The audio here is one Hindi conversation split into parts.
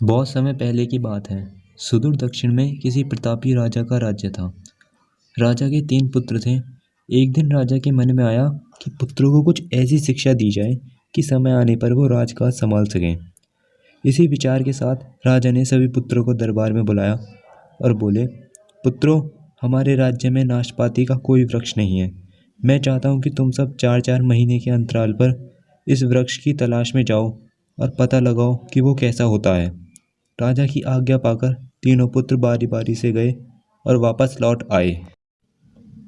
बहुत समय पहले की बात है। सुदूर दक्षिण में किसी प्रतापी राजा का राज्य था। राजा के 3 पुत्र थे। एक दिन राजा के मन में आया कि पुत्रों को कुछ ऐसी शिक्षा दी जाए कि समय आने पर वो राजकाज संभाल सकें। इसी विचार के साथ राजा ने सभी पुत्रों को दरबार में बुलाया और बोले, पुत्रों, हमारे राज्य में नाशपाती का कोई वृक्ष नहीं है। मैं चाहता हूँ कि तुम सब 4-4 महीने के अंतराल पर इस वृक्ष की तलाश में जाओ और पता लगाओ कि वो कैसा होता है। राजा की आज्ञा पाकर तीनों पुत्र बारी बारी से गए और वापस लौट आए।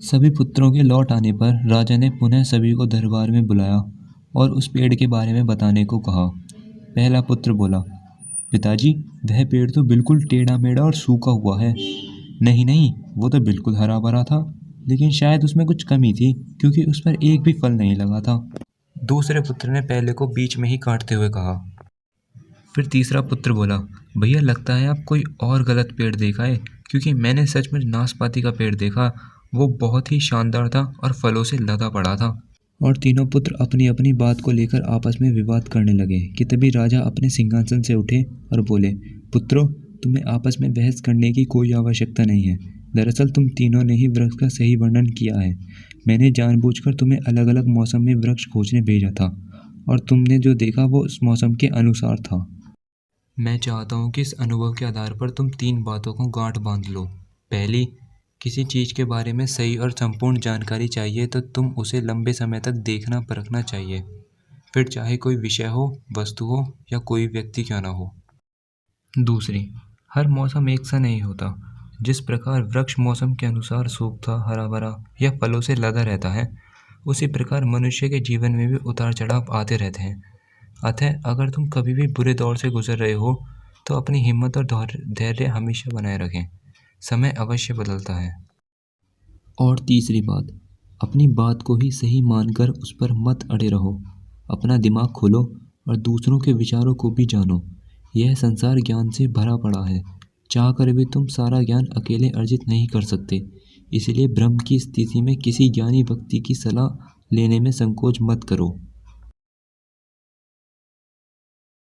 सभी पुत्रों के लौट आने पर राजा ने पुनः सभी को दरबार में बुलाया और उस पेड़ के बारे में बताने को कहा। पहला पुत्र बोला, पिताजी, वह पेड़ तो बिल्कुल टेढ़ा मेढ़ा और सूखा हुआ है। नहीं नहीं, वो तो बिल्कुल हरा भरा था, लेकिन शायद उसमें कुछ कमी थी क्योंकि उस पर एक भी फल नहीं लगा था। दूसरे पुत्र ने पहले को बीच में ही काटते हुए कहा। फिर तीसरा पुत्र बोला, भैया, लगता है आप कोई और गलत पेड़ देखा है, क्योंकि मैंने सचमुच नाशपाती का पेड़ देखा। वो बहुत ही शानदार था और फलों से लदा पड़ा था। और तीनों पुत्र अपनी अपनी बात को लेकर आपस में विवाद करने लगे कि तभी राजा अपने सिंहासन से उठे और बोले, पुत्रों, तुम्हें आपस में बहस करने की कोई आवश्यकता नहीं है। दरअसल तुम तीनों ने ही वृक्ष का सही वर्णन किया है। मैंने जानबूझकर तुम्हें अलग अलग मौसम में वृक्ष खोजने भेजा था और तुमने जो देखा वो उस मौसम के अनुसार था। मैं चाहता हूँ कि इस अनुभव के आधार पर तुम 3 बातों को गांठ बांध लो। पहली, किसी चीज़ के बारे में सही और संपूर्ण जानकारी चाहिए तो तुम उसे लंबे समय तक देखना परखना चाहिए, फिर चाहे कोई विषय हो, वस्तु हो या कोई व्यक्ति क्यों ना हो। दूसरी, हर मौसम एक सा नहीं होता। जिस प्रकार वृक्ष मौसम के अनुसार सूखा, हरा भरा या फलों से लदा रहता है, उसी प्रकार मनुष्य के जीवन में भी उतार चढ़ाव आते रहते हैं। अतः अगर तुम कभी भी बुरे दौर से गुजर रहे हो तो अपनी हिम्मत और धैर्य हमेशा बनाए रखें। समय अवश्य बदलता है। और तीसरी बात, अपनी बात को ही सही मानकर उस पर मत अड़े रहो। अपना दिमाग खोलो और दूसरों के विचारों को भी जानो। यह संसार ज्ञान से भरा पड़ा है। चाह कर भी तुम सारा ज्ञान अकेले अर्जित नहीं कर सकते। इसलिए भ्रम की स्थिति में किसी ज्ञानी व्यक्ति की सलाह लेने में संकोच मत करो।